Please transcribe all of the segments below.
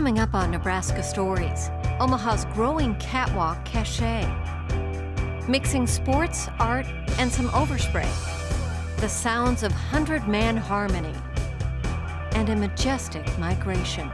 coming up on Nebraska Stories, Omaha's growing catwalk cachet. Mixing sports, art, and some overspray. The sounds of 100-man harmony and a majestic migration.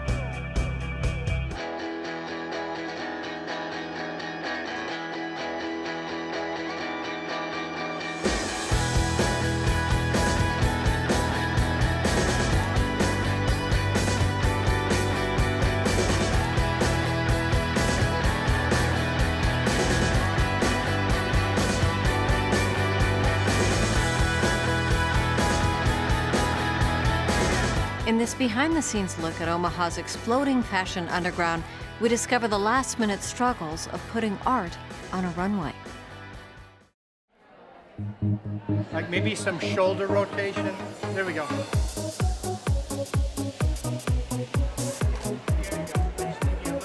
In this behind-the-scenes look at Omaha's exploding fashion underground, we discover the last-minute struggles of putting art on a runway. Like maybe some shoulder rotation. There we go.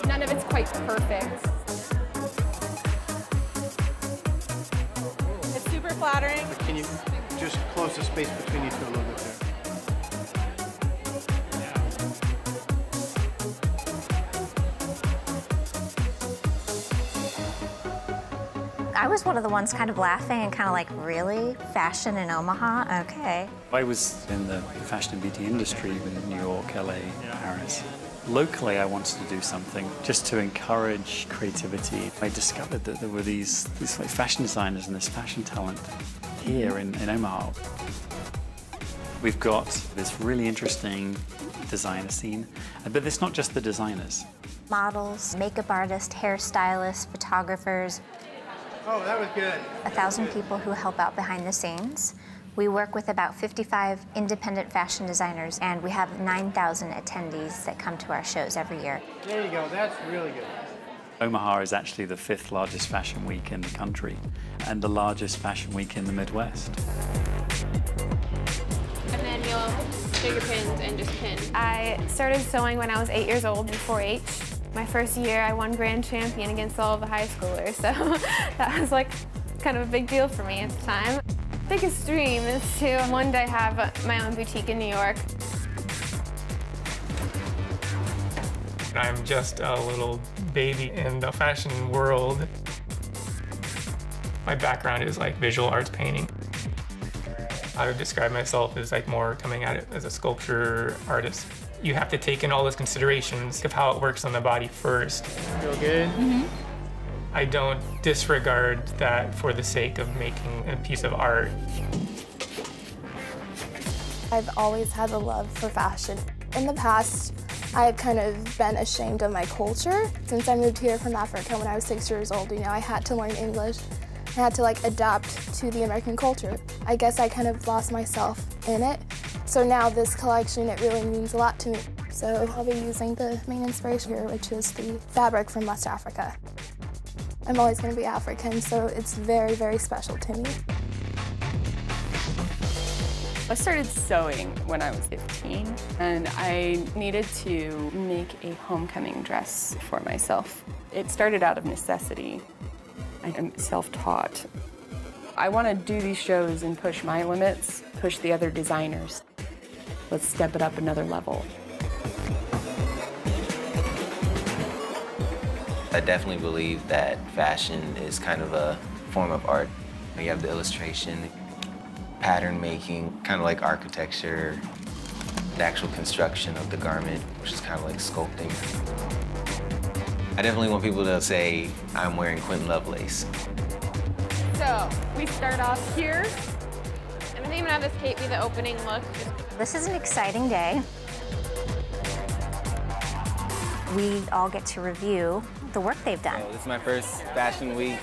None of it's quite perfect. It's super flattering. Can you just close the space between you two a little bit there? I was one of the ones kind of laughing and kind of like, really? Fashion in Omaha? Okay. I was in the fashion and beauty industry in New York, LA, Paris. Locally, I wanted to do something just to encourage creativity. I discovered that there were these like fashion designers and this fashion talent here in Omaha. We've got this really interesting designer scene, but it's not just the designers. Models, makeup artists, hairstylists, photographers. Oh, that was good. 1,000 people who help out behind the scenes. We work with about 55 independent fashion designers, and we have 9,000 attendees that come to our shows every year. There you go, that's really good. Omaha is actually the 5th largest fashion week in the country and the largest fashion week in the Midwest. And then you'll take your pins and just pin. I started sewing when I was 8 years old in 4-H. My first year, I won grand champion against all of the high schoolers, so that was like kind of a big deal for me at the time. Biggest dream is to one day have my own boutique in New York. I'm just a little baby in the fashion world. My background is like visual arts painting. I would describe myself as like more coming at it as a sculpture artist. You have to take in all those considerations of how it works on the body first. Feel good? Mm-hmm. I don't disregard that for the sake of making a piece of art. I've always had a love for fashion. In the past, I've kind of been ashamed of my culture. Since I moved here from Africa when I was 6 years old, you know, I had to learn English. I had to like adapt to the American culture. I guess I kind of lost myself in it. So now this collection, it really means a lot to me. So I'll be using the main inspiration here, which is the fabric from West Africa. I'm always going to be African, so it's very, very special to me. I started sewing when I was 15, and I needed to make a homecoming dress for myself. It started out of necessity. I am self-taught. I want to do these shows and push my limits, push the other designers. Let's step it up another level. I definitely believe that fashion is kind of a form of art. You have the illustration, pattern making, kind of like architecture, the actual construction of the garment, which is kind of like sculpting. I definitely want people to say, I'm wearing Quentin Lovelace. So we start off here, and I think I'm gonna have this cape be the opening look. This is an exciting day. We all get to review the work they've done. So this is my first fashion week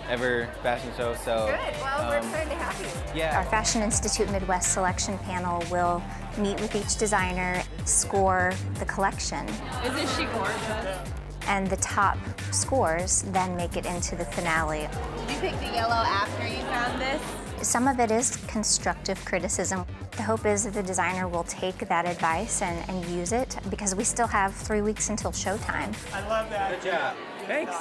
ever fashion show, so... Good, well, we're excited to have you. Yeah. Our Fashion Institute Midwest selection panel will meet with each designer, score the collection. Isn't she gorgeous? And the top scores then make it into the finale. Did you pick the yellow after you found this? Some of it is constructive criticism. The hope is that the designer will take that advice and use it, because we still have 3 weeks until showtime. I love that. Good job. Thanks.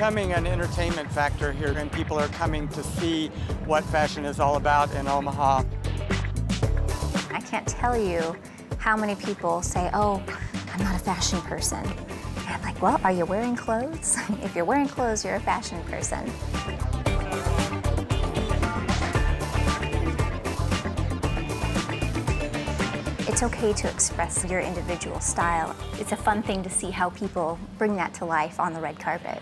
becoming an entertainment factor here, and people are coming to see what fashion is all about in Omaha. I can't tell you how many people say, oh, I'm not a fashion person. And I'm like, well, are you wearing clothes? If you're wearing clothes, you're a fashion person. It's okay to express your individual style. It's a fun thing to see how people bring that to life on the red carpet.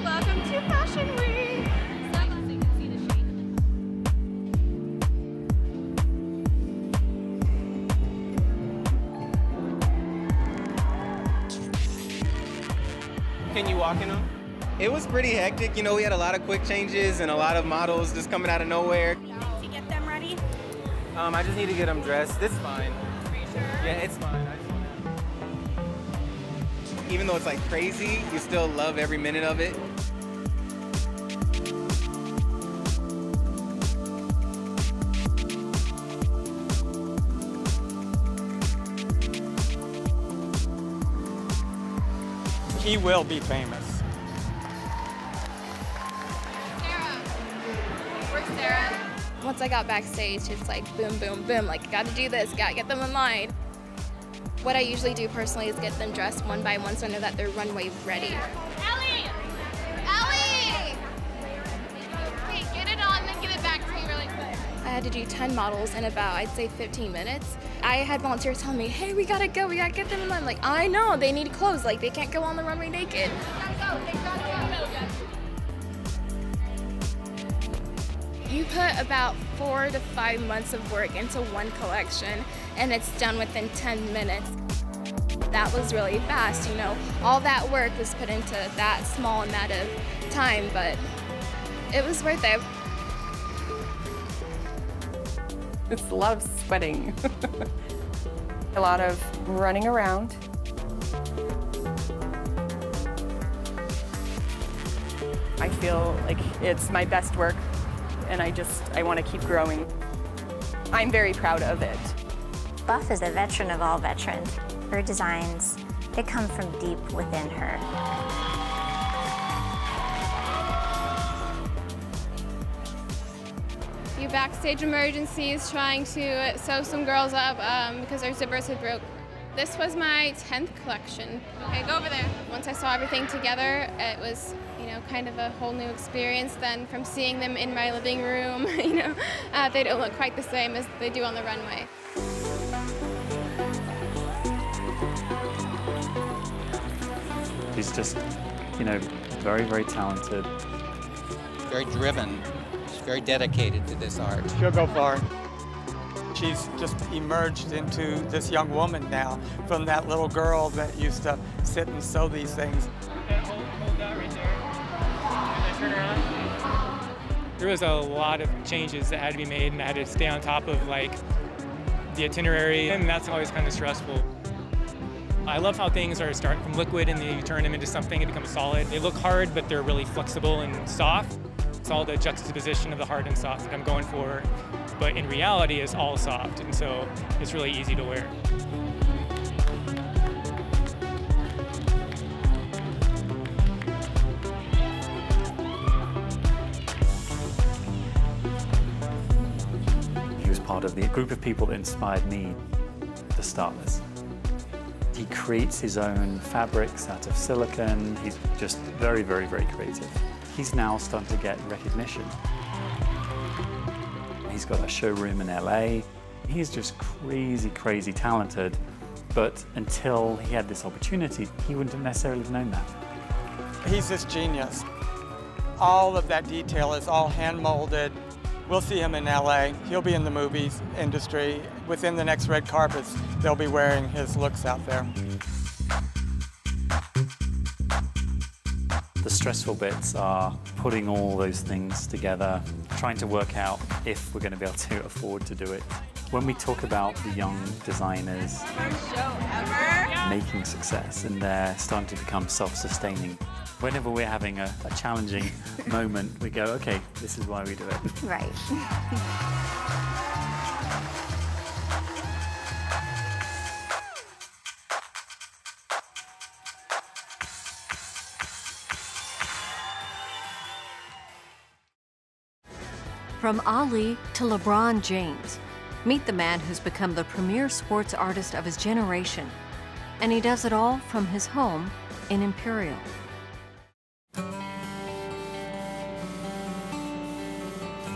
Welcome to Fashion Week! Can you walk in them? It was pretty hectic. You know, we had a lot of quick changes and a lot of models just coming out of nowhere. I just need to get them dressed. This is fine. Are you sure? Yeah, it's fine. Even though it's like crazy, you still love every minute of it. He will be famous. Sarah. Where's Sarah? Once I got backstage, it's like boom, boom, boom, like gotta do this, gotta get them in line. What I usually do personally is get them dressed one by one so I know that they're runway ready. Ellie! Ellie! Okay, get it on and then give it back to me really quick. I had to do 10 models in about, I'd say 15 minutes. I had volunteers telling me, hey, we gotta go, we gotta get them in line. I'm like, I know, they need clothes, like they can't go on the runway naked. You put about 4 to 5 months of work into one collection, and it's done within 10 minutes. That was really fast, you know. All that work was put into that small amount of time, but it was worth it. It's a lot of sweating. A lot of running around. I feel like it's my best work, and I want to keep growing. I'm very proud of it. Buff is a veteran of all veterans. Her designs, they come from deep within her. Few backstage emergencies trying to sew some girls up because their zippers had broke. This was my 10th collection. Okay, go over there. Once I saw everything together, it was, you know, kind of a whole new experience then from seeing them in my living room. You know, they don't look quite the same as they do on the runway. She's just, you know, very, very talented. Very driven. She's very dedicated to this art. She'll go far. She's just emerged into this young woman now from that little girl that used to sit and sew these things. Hold that right there. Turn around. There was a lot of changes that had to be made, and I had to stay on top of like the itinerary, and that's always kind of stressful. I love how things are starting from liquid and then you turn them into something and become solid. They look hard, but they're really flexible and soft. It's all the juxtaposition of the hard and soft that I'm going for, but in reality it's all soft, and so it's really easy to wear. He was part of the group of people that inspired me to start this. He creates his own fabrics out of silicone. He's just very, very, very creative. He's now starting to get recognition. He's got a showroom in LA. He's just crazy, crazy talented. But until he had this opportunity, he wouldn't have necessarily known that. He's this genius. All of that detail is all hand molded. We'll see him in LA. He'll be in the movies industry. Within the next red carpets, they'll be wearing his looks out there. The stressful bits are putting all those things together, trying to work out if we're going to be able to afford to do it. When we talk about the young designers making success and they're starting to become self-sustaining, whenever we're having a challenging moment, we go, okay, this is why we do it. Right. From Ali to LeBron James, meet the man who's become the premier sports artist of his generation. And he does it all from his home in Imperial.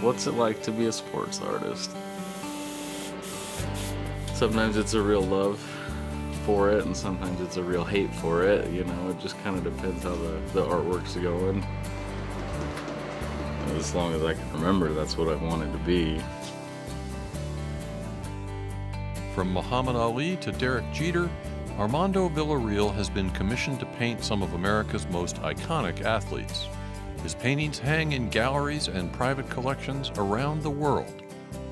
What's it like to be a sports artist? Sometimes it's a real love for it, and sometimes it's a real hate for it. You know, it just kind of depends how the artwork's going. As long as I can remember, that's what I wanted to be. From Muhammad Ali to Derek Jeter, Armando Villarreal has been commissioned to paint some of America's most iconic athletes. His paintings hang in galleries and private collections around the world,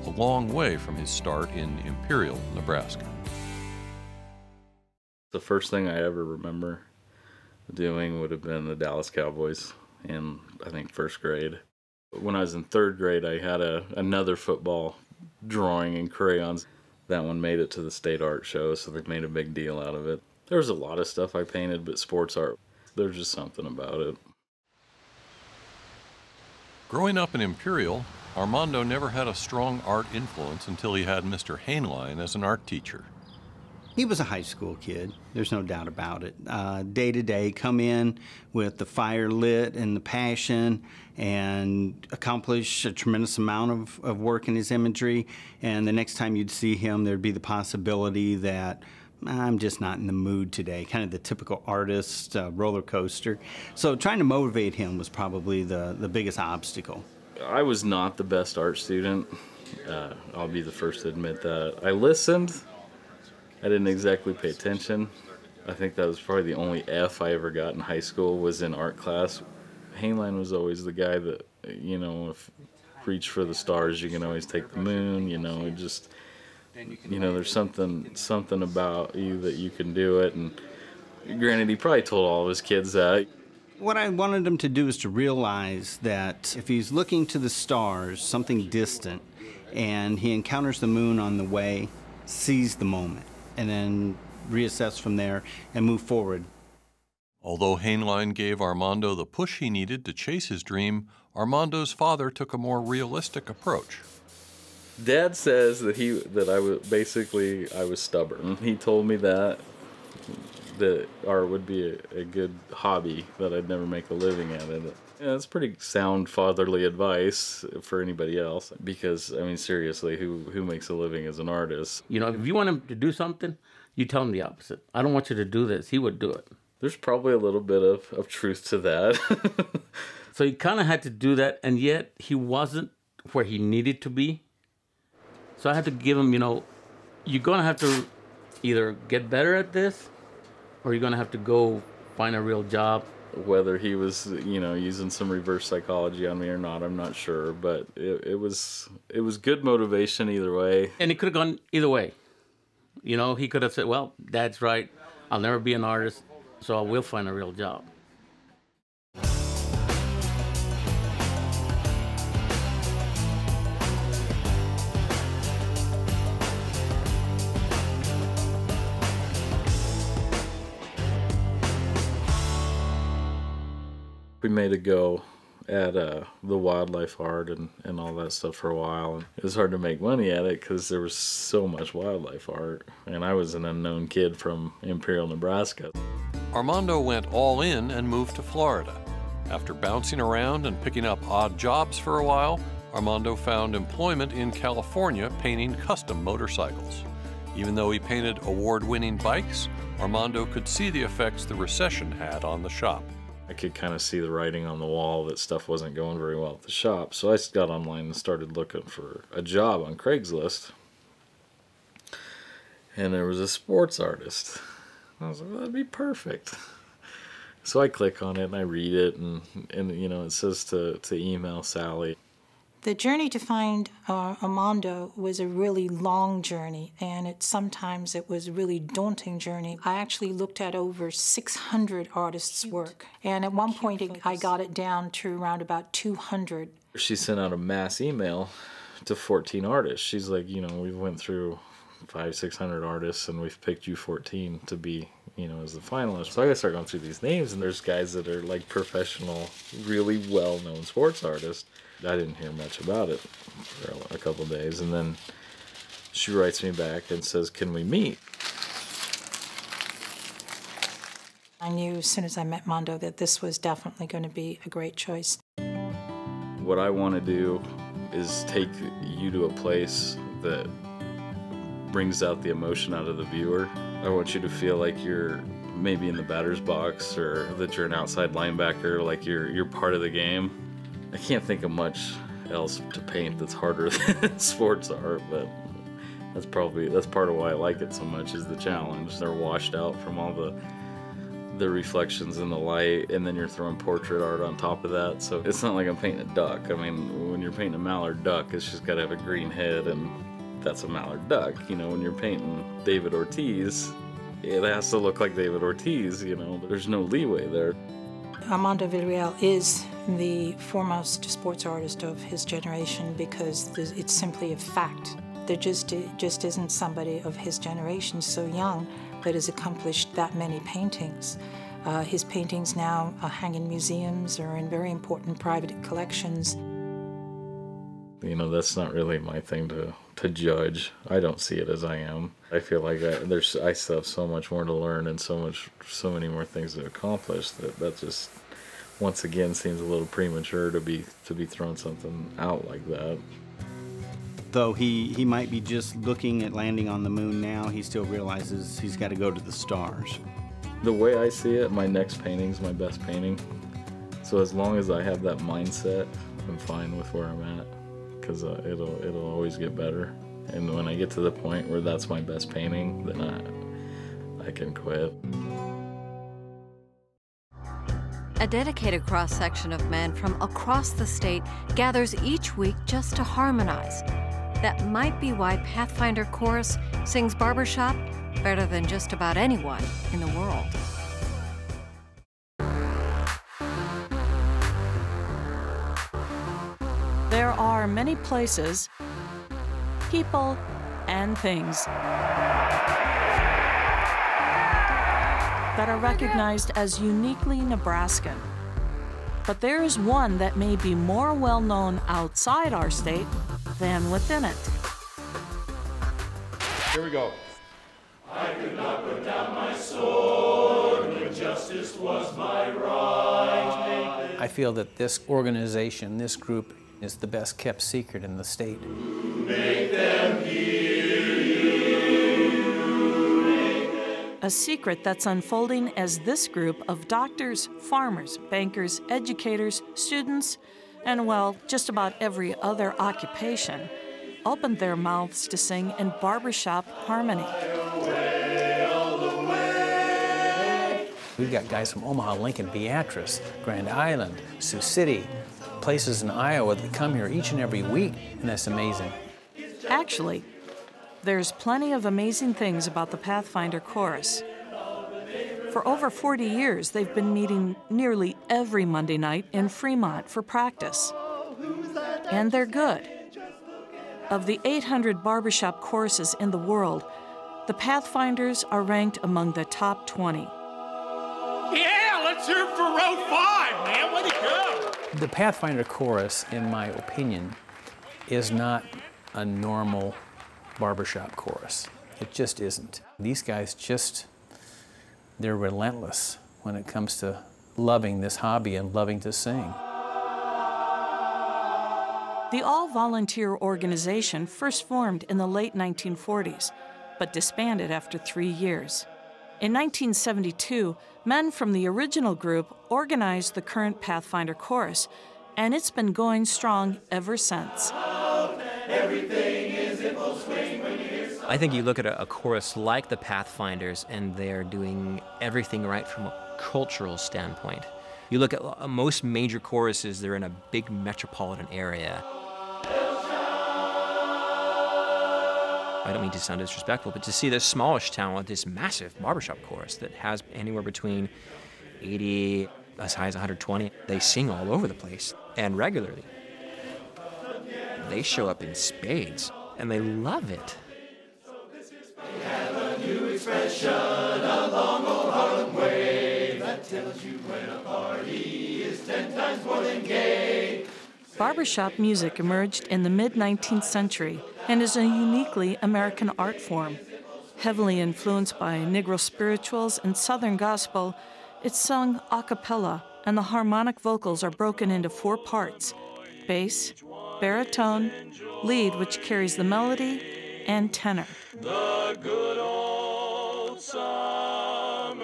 a long way from his start in Imperial, Nebraska. The first thing I ever remember doing would have been the Dallas Cowboys in, I think, first grade. When I was in third grade, I had another football drawing in crayons. That one made it to the state art show, so they made a big deal out of it. There was a lot of stuff I painted, but sports art, there's just something about it. Growing up in Imperial, Armando never had a strong art influence until he had Mr. Hainline as an art teacher. He was a high school kid, there's no doubt about it. Day to day, come in with the fire lit and the passion and accomplish a tremendous amount of work in his imagery. And the next time you'd see him, there'd be the possibility that I'm just not in the mood today, kind of the typical artist roller coaster. So trying to motivate him was probably the biggest obstacle. I was not the best art student. I'll be the first to admit that. I listened. I didn't exactly pay attention. I think that was probably the only F I ever got in high school was in art class. Hainline was always the guy that, you know, if reach for the stars, you can always take the moon, you know, it just, you know, there's something about you that you can do it. And granted, he probably told all of his kids that. What I wanted him to do is to realize that if he's looking to the stars, something distant, and he encounters the moon on the way, seize the moment, and then reassess from there and move forward. Although Hainline gave Armando the push he needed to chase his dream, Armando's father took a more realistic approach. Dad says that I was stubborn. He told me that art would be a good hobby, that I'd never make a living at it. Yeah, that's pretty sound fatherly advice for anybody else, because, I mean, seriously, who makes a living as an artist? You know, if you want him to do something, you tell him the opposite. I don't want you to do this. He would do it. There's probably a little bit of truth to that. So he kind of had to do that, and yet he wasn't where he needed to be. So I had to give him, you know, you're going to have to either get better at this, or you're going to have to go find a real job. Whether he was, you know, using some reverse psychology on me or not, I'm not sure. But it was good motivation either way. And it could have gone either way. You know, he could have said, well, Dad's right. I'll never be an artist, so I will find a real job. We made a go at the wildlife art and all that stuff for a while. And it was hard to make money at it because there was so much wildlife art. And I was an unknown kid from Imperial, Nebraska. Armando went all in and moved to Florida. After bouncing around and picking up odd jobs for a while, Armando found employment in California painting custom motorcycles. Even though he painted award-winning bikes, Armando could see the effects the recession had on the shop. I could kind of see the writing on the wall that stuff wasn't going very well at the shop. So I got online and started looking for a job on Craigslist. And there was a sports artist. I was like, well, that'd be perfect. So I click on it and I read it, and you know, it says to email Sally. The journey to find Armando was a really long journey, and sometimes it was a really daunting journey. I actually looked at over 600 artists' work, and at one point I got it down to around about 200. She sent out a mass email to 14 artists. She's like, you know, we went through 500-600 artists, and we've picked you 14 to be, you know, as the finalist. So I gotta start going through these names, and there's guys that are like professional, really well-known sports artists. I didn't hear much about it for a couple of days, and then she writes me back and says, "Can we meet?" I knew as soon as I met Mondo that this was definitely going to be a great choice. What I want to do is take you to a place that brings out the emotion out of the viewer. I want you to feel like you're maybe in the batter's box, or that you're an outside linebacker, like you're part of the game. I can't think of much else to paint that's harder than sports art, but that's part of why I like it so much, is the challenge. They're washed out from all the reflections in the light, and then you're throwing portrait art on top of that. So it's not like I'm painting a duck. I mean, when you're painting a mallard duck, it's just got to have a green head, and that's a mallard duck. You know, when you're painting David Ortiz, it has to look like David Ortiz, you know. There's no leeway there. Armando Villarreal is the foremost sports artist of his generation because it's simply a fact. There just isn't somebody of his generation so young that has accomplished that many paintings. His paintings now hang in museums or in very important private collections. You know, that's not really my thing to judge. I don't see it as I am. I feel like I still have so much more to learn and so many more things to accomplish that just, once again, seems a little premature to be throwing something out like that. Though he might be just looking at landing on the moon now, he still realizes he's got to go to the stars. The way I see it, my next painting's my best painting. So as long as I have that mindset, I'm fine with where I'm at, because it'll always get better. And when I get to the point where that's my best painting, then I can quit. A dedicated cross-section of men from across the state gathers each week just to harmonize. That might be why Pathfinder Chorus sings barbershop better than just about anyone in the world. There are many places, people, and things that are recognized as uniquely Nebraskan. But there is one that may be more well-known outside our state than within it. Here we go. I could not put down my sword when justice was my right. I feel that this organization, this group, is the best kept secret in the state. Make them hear you. A secret that's unfolding as this group of doctors, farmers, bankers, educators, students, and, well, just about every other occupation opened their mouths to sing in barbershop harmony. We've got guys from Omaha, Lincoln, Beatrice, Grand Island, Sioux City, places in Iowa that come here each and every week, and that's amazing. Actually, there's plenty of amazing things about the Pathfinder Chorus. For over 40 years, they've been meeting nearly every Monday night in Fremont for practice. And they're good. Of the 800 barbershop choruses in the world, the Pathfinders are ranked among the top 20. Yeah, let's hear it for row 5, man. Way to go. The Pathfinder Chorus, in my opinion, is not a normal barbershop chorus. It just isn't. These guys they're relentless when it comes to loving this hobby and loving to sing. The all-volunteer organization first formed in the late 1940s, but disbanded after 3 years. In 1972, men from the original group organized the current Pathfinder Chorus, and it's been going strong ever since. I think you look at a chorus like the Pathfinders, and they're doing everything right from a cultural standpoint. You look at most major choruses, they're in a big metropolitan area. I don't mean to sound disrespectful, but to see this smallish town with this massive barbershop chorus that has anywhere between 80, as high as 120, they sing all over the place and regularly. They show up in spades, and they love it. expression along old Harlem way that tells you when a party is 10 times more than gay. Barbershop music emerged in the mid-19th century and is a uniquely American art form. Heavily influenced by Negro spirituals and Southern gospel, it's sung a cappella, and the harmonic vocals are broken into 4 parts: bass, baritone, lead, which carries the melody, and tenor. The good old summertime.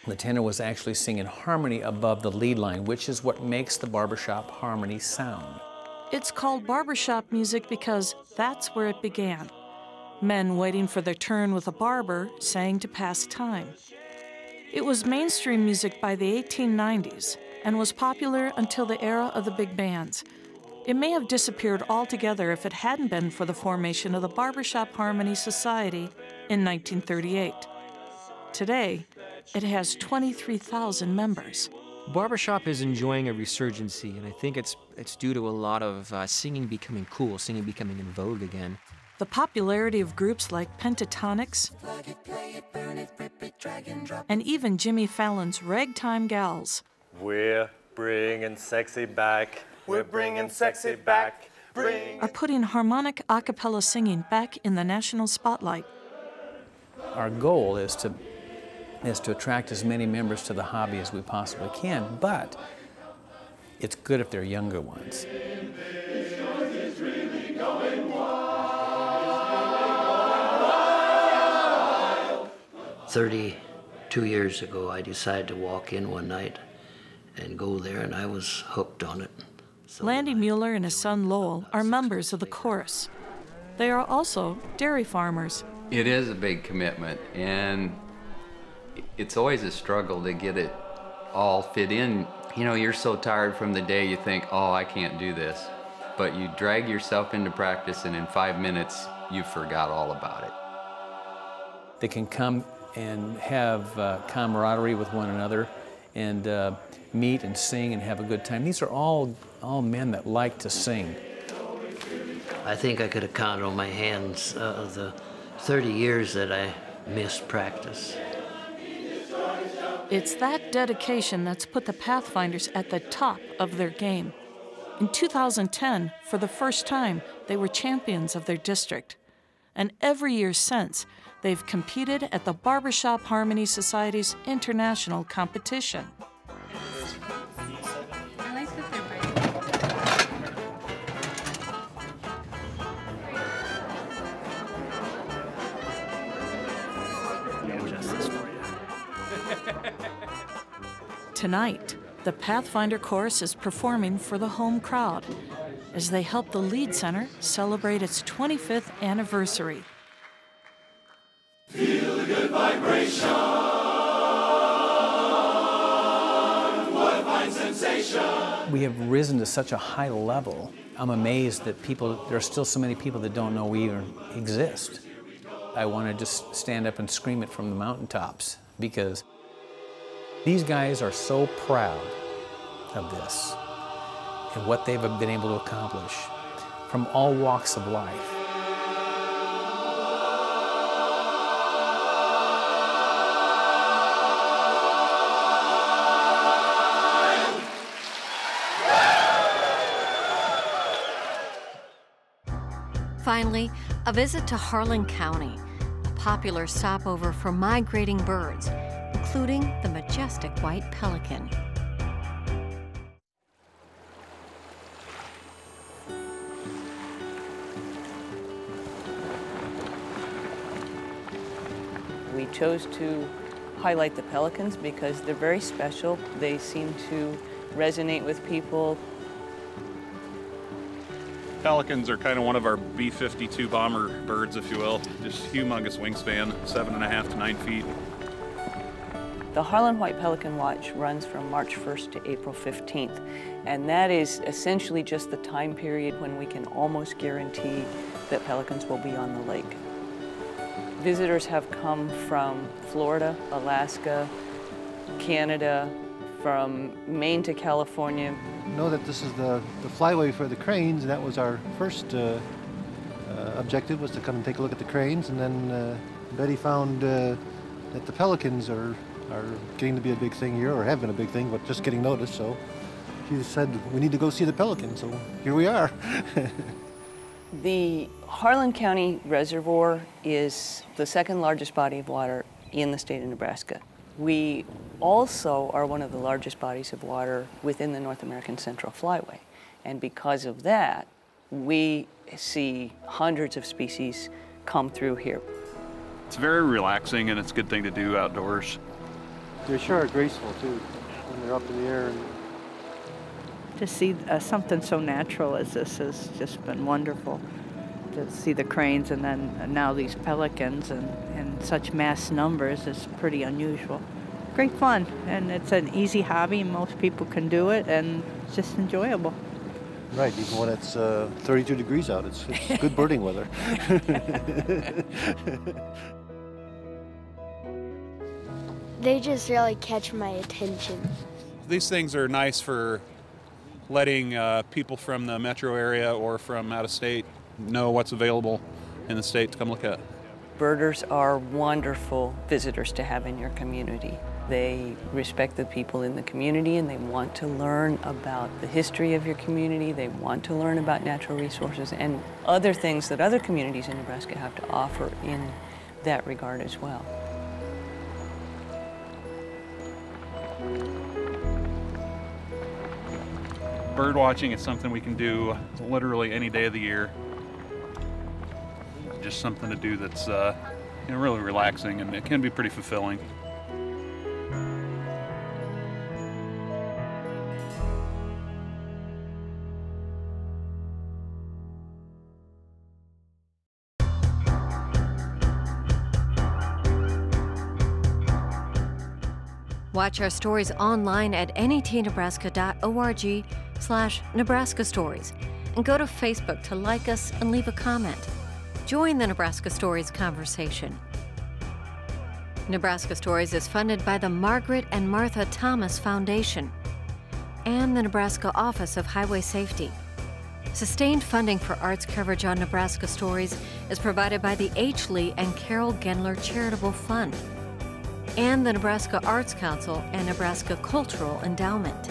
The tenor was actually singing harmony above the lead line, which is what makes the barbershop harmony sound. It's called barbershop music because that's where it began. Men waiting for their turn with a barber sang to pass time. It was mainstream music by the 1890s and was popular until the era of the big bands. It may have disappeared altogether if it hadn't been for the formation of the Barbershop Harmony Society in 1938. Today, it has 23,000 members. Barbershop is enjoying a resurgency, and I think it's due to a lot of singing becoming cool, singing becoming in vogue again. The popularity of groups like Pentatonix and even Jimmy Fallon's Ragtime Gals. We're bringing sexy back. We're bringing sexy back. Are putting harmonic a cappella singing back in the national spotlight. Our goal is to attract as many members to the hobby as we possibly can, but it's good if they're younger ones. 32 years ago, I decided to walk in one night and go there, and I was hooked on it. Landy Mueller and his son Lowell are members of the chorus. They are also dairy farmers. It is a big commitment, and it's always a struggle to get it all fit in. You know, you're so tired from the day you think, oh, I can't do this. But you drag yourself into practice, and in 5 minutes, you forgot all about it. They can come and have camaraderie with one another and meet and sing and have a good time. These are all men that like to sing. I think I could have counted on my hands the 30 years that I missed practice. It's that dedication that's put the Pathfinders at the top of their game. In 2010, for the first time, they were champions of their district. And every year since, they've competed at the Barbershop Harmony Society's international competition. Tonight, the Pathfinder Chorus is performing for the home crowd as they help the Lead Center celebrate its 25th anniversary. Feel the good vibration. What a fine sensation. We have risen to such a high level. I'm amazed that there are still so many people that don't know we even exist. I want to just stand up and scream it from the mountaintops because these guys are so proud of this and what they've been able to accomplish from all walks of life. Finally, a visit to Harlan County, a popular stopover for migrating birds, including the majestic white pelican. We chose to highlight the pelicans because they're very special. They seem to resonate with people. Pelicans are kind of one of our B-52 bomber birds, if you will. Just humongous wingspan, 7.5 to 9 feet. The Harlan White Pelican Watch runs from March 1st to April 15th, and that is essentially just the time period when we can almost guarantee that pelicans will be on the lake. Visitors have come from Florida, Alaska, Canada, from Maine to California. Know that this is the flyway for the cranes, and that was our first objective, was to come and take a look at the cranes. And then Betty found that the pelicans are getting to be a big thing here, or have been a big thing, but just getting noticed. So she said, we need to go see the pelicans. So here we are. The Harlan County Reservoir is the second largest body of water in the state of Nebraska. We also are one of the largest bodies of water within the North American Central Flyway. And because of that, we see hundreds of species come through here. It's very relaxing, and it's a good thing to do outdoors. They sure are graceful, too, when they're up in the air. To see something so natural as this has just been wonderful. To see the cranes and then now these pelicans in such mass numbers is pretty unusual. Great fun, and it's an easy hobby, and most people can do it, and it's just enjoyable. Right, even when it's 32 degrees out, it's good birding weather. They just really catch my attention. These things are nice for letting people from the metro area or from out of state know what's available in the state to come look at. Birders are wonderful visitors to have in your community. They respect the people in the community, and they want to learn about the history of your community. They want to learn about natural resources and other things that other communities in Nebraska have to offer in that regard as well. Bird watching is something we can do literally any day of the year. Just something to do that's really relaxing, and it can be pretty fulfilling. Watch our stories online at netnebraska.org/Nebraska Stories, and go to Facebook to like us and leave a comment. Join the Nebraska Stories conversation. Nebraska Stories is funded by the Margaret and Martha Thomas Foundation and the Nebraska Office of Highway Safety. Sustained funding for arts coverage on Nebraska Stories is provided by the H. Lee and Carol Gendler Charitable Fund and the Nebraska Arts Council and Nebraska Cultural Endowment.